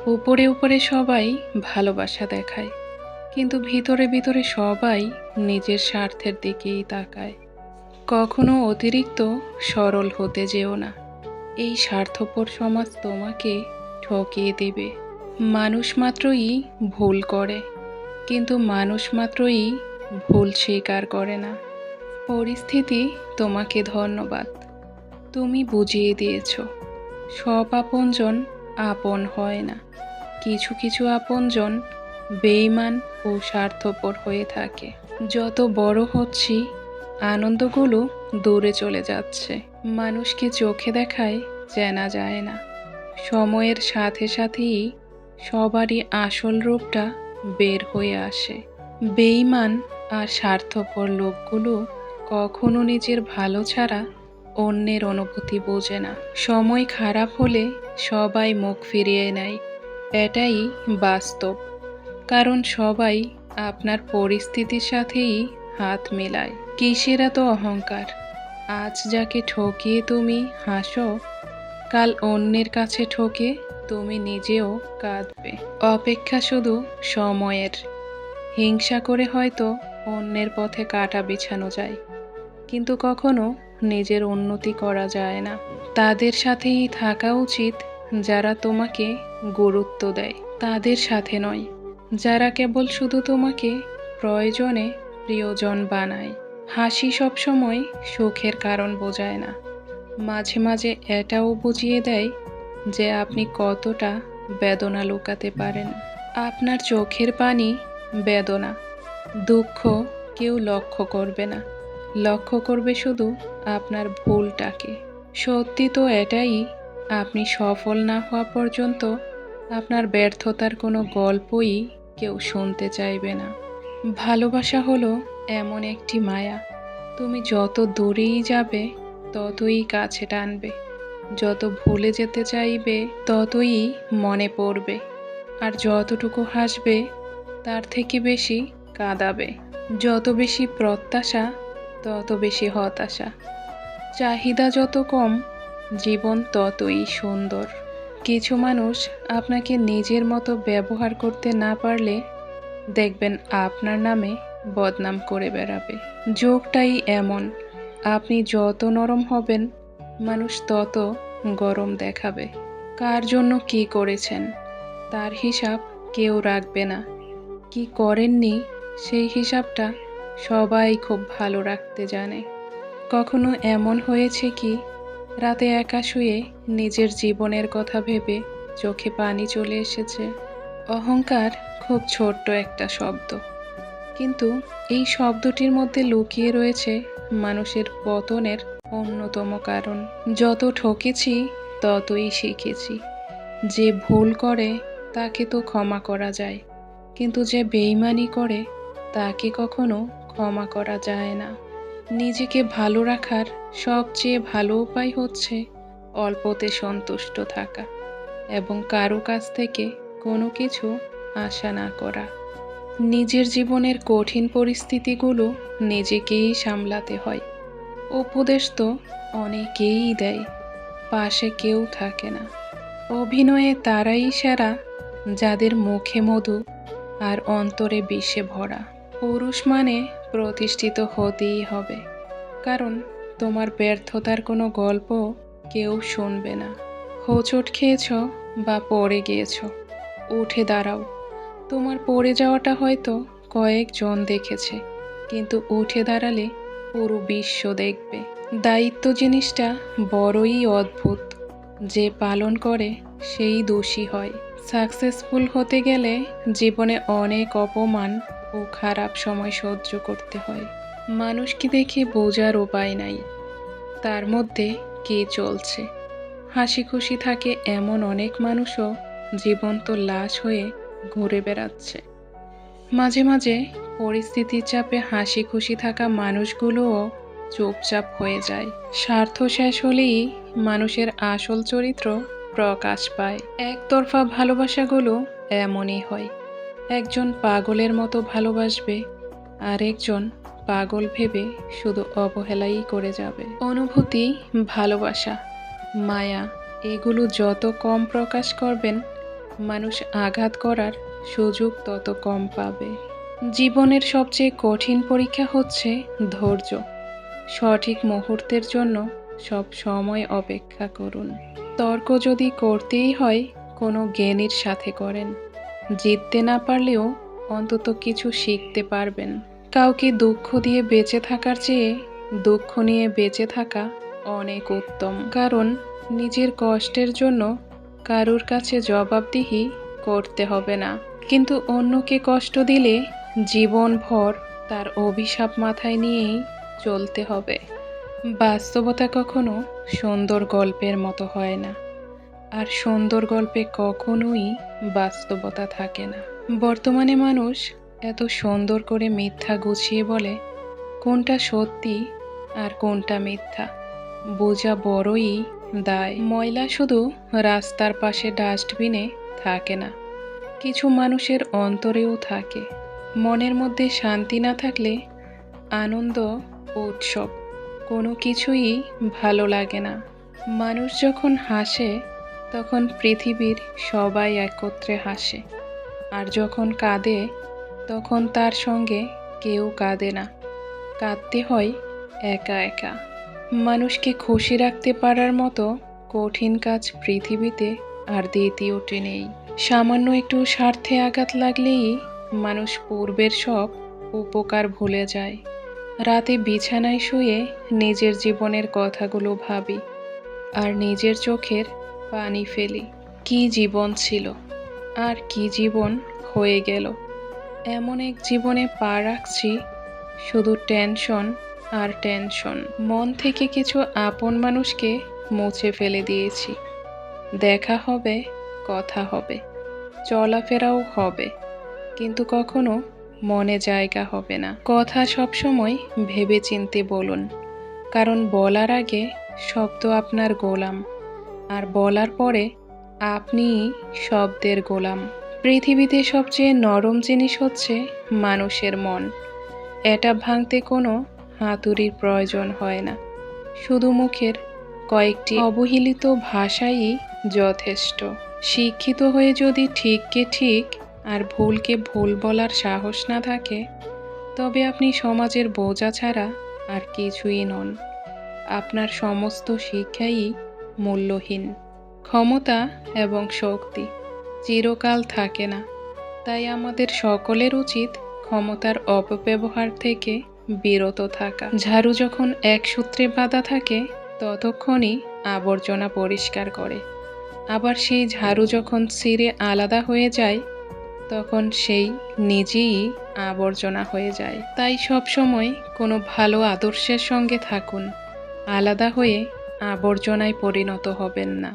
উপরে উপরে সবাই ভালোবাসা দেখায়, কিন্তু ভিতরে ভিতরে সবাই নিজের স্বার্থের দিকেই তাকায়। কখনো অতিরিক্ত সরল হতে যেও না। এই স্বার্থপর সমাজ তোমাকে ঠকিয়ে দিবে। মানুষ মাত্রই ভুল করে, কিন্তু মানুষ মাত্রই ভুল স্বীকার করে না। পরিস্থিতি তোমাকে ধন্যবাদ। তুমি বুঝিয়ে দিয়েছ সব আপনজন আপন হয় না। কিছু কিছু আপনজন বেঈমান ও স্বার্থপর হয়ে থাকে। যত বড় হচ্ছি, আনন্দগুলো দূরে চলে যাচ্ছে। মানুষকে চোখে দেখায় চেনা যায় না। সময়ের সাথে সাথেই সবারই আসল রূপটা বের হয়ে আসে। বেঈমান আর স্বার্থপর লোকগুলো কখনো নিজের ভালো ছাড়া অন্যের অনুভূতি বোঝে না। সময় খারাপ হলে সবাই মুখ ফিরিয়ে নেয়, এটাই বাস্তব। কারণ সবাই আপনার পরিস্থিতির সাথেই হাত মেলায়। কিসের এত অহংকার? আজ যাকে ঠকিয়ে তুমি হাসো, কাল অন্যের কাছে ঠকে তুমি নিজেও কাঁদবে। অপেক্ষা শুধু সময়ের। হিংসা করে হয়তো অন্যের পথে কাঁটা বিছানো যায়, কিন্তু কখনো নিজের উন্নতি করা যায় না। তাদের সাথেই থাকা উচিত যারা তোমাকে গুরুত্ব দেয়, তাদের সাথে নয় যারা কেবল শুধু তোমাকে প্রয়োজনে প্রিয়জন বানায়। হাসি সবসময় সুখের কারণ বোঝায় না, মাঝে মাঝে এটাও বুঝিয়ে দেয় যে আপনি কতটা বেদনা লুকাতে পারেন। আপনার চোখের পানি, বেদনা, দুঃখ কেউ লক্ষ্য করবে না। লক্ষ্য করবে শুধু আপনার ভুলটাকে। সত্যি তো এটাই, আপনি সফল না হওয়া পর্যন্ত আপনার ব্যর্থতার কোনো গল্পই কেউ শুনতে চাইবে না। ভালোবাসা হলো এমন একটি মায়া, তুমি যত দূরেই যাবে ততই কাছে টানবে। যত ভুলে যেতে চাইবে ততই মনে পড়বে। আর যতটুকু হাসবে তার থেকে বেশি কাঁদাবে। যত বেশি প্রত্যাশা তত বেশি হতাশা। চাহিদা যত কম, জীবন ততই সুন্দর। কিছু মানুষ আপনাকে নিজের মতো ব্যবহার করতে না পারলে দেখবেন আপনার নামে বদনাম করে বেড়াবে। যোগটাই এমন, আপনি যত নরম হবেন মানুষ তত গরম দেখাবে। কার জন্য কি করেছেন তার হিসাব কেউ রাখবে না। কি করেননি সেই হিসাবটা সবাই খুব ভালো রাখতে জানে। কখনো এমন হয়েছে কি, রাতে একা শুয়ে নিজের জীবনের কথা ভেবে চোখে পানি চলে এসেছে? অহংকার খুব ছোট্ট একটা শব্দ, কিন্তু এই শব্দটির মধ্যে লুকিয়ে রয়েছে মানুষের পতনের অন্যতম কারণ। যত ঠকেছি ততই শিখেছি। যে ভুল করে তাকে তো ক্ষমা করা যায়, কিন্তু যে বেইমানি করে তাকে কখনো ক্ষমা করা যায় না। নিজেকে ভালো রাখার সবচেয়ে ভালো উপায় হচ্ছে অল্পতে সন্তুষ্ট থাকা এবং কারো কাছ থেকে কোনো কিছু আশা না করা। নিজের জীবনের কঠিন পরিস্থিতিগুলো নিজেকেই সামলাতে হয়। উপদেশ তো অনেকেই দেয়, পাশে কেউ থাকে না। অভিনয়ে তারাই সেরা যাদের মুখে মধু আর অন্তরে বিষে ভরা। পুরুষ মানে প্রতিষ্ঠিত হতেই হবে, কারণ তোমার ব্যর্থতার কোনো গল্প কেউ শুনবে না। হোঁচট খেয়েছ বা পড়ে গিয়েছ, উঠে দাঁড়াও। তোমার পড়ে যাওয়াটা হয়তো কয়েকজন দেখেছে, কিন্তু উঠে দাঁড়ালে পুরো বিশ্ব দেখবে। দায়িত্ব জিনিসটা বড়ই অদ্ভুত, যে পালন করে সেই দোষী হয়। সাকসেসফুল হতে গেলে জীবনে অনেক অপমান ও খারাপ সময় সহ্য করতে হয়। মানুষকে দেখে বোঝার উপায় নাই তার মধ্যে কে চলছে। হাসি খুশি থাকে এমন অনেক মানুষও জীবন্ত লাশ হয়ে ঘুরে বেড়াচ্ছে। মাঝে মাঝে পরিস্থিতির চাপে হাসি খুশি থাকা মানুষগুলোও চুপচাপ হয়ে যায়। স্বার্থ শেষ হলেই মানুষের আসল চরিত্র প্রকাশ পায়। একতরফা ভালোবাসাগুলো এমনই হয়, একজন পাগলের মতো ভালোবাসবে আর একজন পাগল ভেবে শুধু অবহেলাই করে যাবে। অনুভূতি, ভালোবাসা, মায়া এগুলো যত কম প্রকাশ করবেন মানুষ আঘাত করার সুযোগ তত কম পাবে। জীবনের সবচেয়ে কঠিন পরীক্ষা হচ্ছে ধৈর্য। সঠিক মুহূর্তের জন্য সব সময় অপেক্ষা করুন। তর্ক যদি করতেই হয়, কোনো জ্ঞানীর সাথে করেন। জিততে না পারলেও অন্তত কিছু শিখতে পারবেন। কাউকে দুঃখ দিয়ে বেঁচে থাকার চেয়ে দুঃখ নিয়ে বেঁচে থাকা অনেক উত্তম। কারণ নিজের কষ্টের জন্য কারুর কাছে জবাবদিহি করতে হবে না, কিন্তু অন্যকে কষ্ট দিলে জীবনভর তার অভিশাপ মাথায় নিয়েই চলতে হবে। বাস্তবতা কখনো সুন্দর গল্পের মতো হয় না, আর সুন্দর গল্পে কখনোই বাস্তবতা থাকে না। বর্তমানে মানুষ এত সুন্দর করে মিথ্যা গুছিয়ে বলে, কোনটা সত্যি আর কোনটা মিথ্যা বোঝা বড়ই দায়। ময়লা শুধু রাস্তার পাশে ডাস্টবিনে থাকে না, কিছু মানুষের অন্তরেও থাকে। মনের মধ্যে শান্তি না থাকলে আনন্দ উৎসব কোনো কিছুই ভালো লাগে না। মানুষ যখন হাসে তখন পৃথিবীর সবাই একত্রে হাসে, আর যখন কাঁদে তখন তার সঙ্গে কেউ কাঁদে না। কাঁদতে হয় একা একা। মানুষকে খুশি রাখতে পারার মতো কঠিন কাজ পৃথিবীতে আর দ্বিতীয়টি নেই। সামান্য একটু স্বার্থে আঘাত লাগলেই মানুষ পূর্বের সব উপকার ভুলে যায়। রাতে বিছানায় শুয়ে নিজের জীবনের কথাগুলো ভাবি, আর নিজের চোখের পানি ফেলি। কি জীবন ছিল, আর কি জীবন হয়ে গেল। এমন এক জীবনে পা রাখছি, শুধু টেনশন আর টেনশন। মন থেকে কিছু আপন মানুষকে মুছে ফেলে দিয়েছি। দেখা হবে, কথা হবে, চলাফেরাও হবে, কিন্তু কখনো মনে জায়গা হবে না। কথা সবসময় ভেবেচিন্তে বলুন, কারণ বলার আগে শব্দ আপনার গোলাম, আর বলার পরে আপনিই শব্দের গোলাম। পৃথিবীতে সবচেয়ে নরম জিনিস হচ্ছে মানুষের মন। এটা ভাঙতে কোনো হাতুড়ির প্রয়োজন হয় না, শুধু মুখের কয়েকটি অবহেলিত ভাষাই যথেষ্ট। শিক্ষিত হয়ে যদি ঠিককে ঠিক আর ভুলকে ভুল বলার সাহস না থাকে, তবে আপনি সমাজের বোঝা ছাড়া আর কিছুই নন। আপনার সমস্ত শিক্ষাই মূল্যহীন। ক্ষমতা এবং শক্তি চিরকাল থাকে না, তাই আমাদের সকলের উচিত ক্ষমতার অপব্যবহার থেকে বিরত থাকা। ঝাড়ু যখন এক সূত্রে বাঁধা থাকে ততক্ষণই আবর্জনা পরিষ্কার করে, আবার সেই ঝাড়ু যখন ছিঁড়ে আলাদা হয়ে যায় তখন সেই নিজেই আবর্জনা হয়ে যায়। তাই সবসময় কোনো ভালো আদর্শের সঙ্গে থাকুন, আলাদা হয়ে আবর্জনায় পরিণত হবেন না।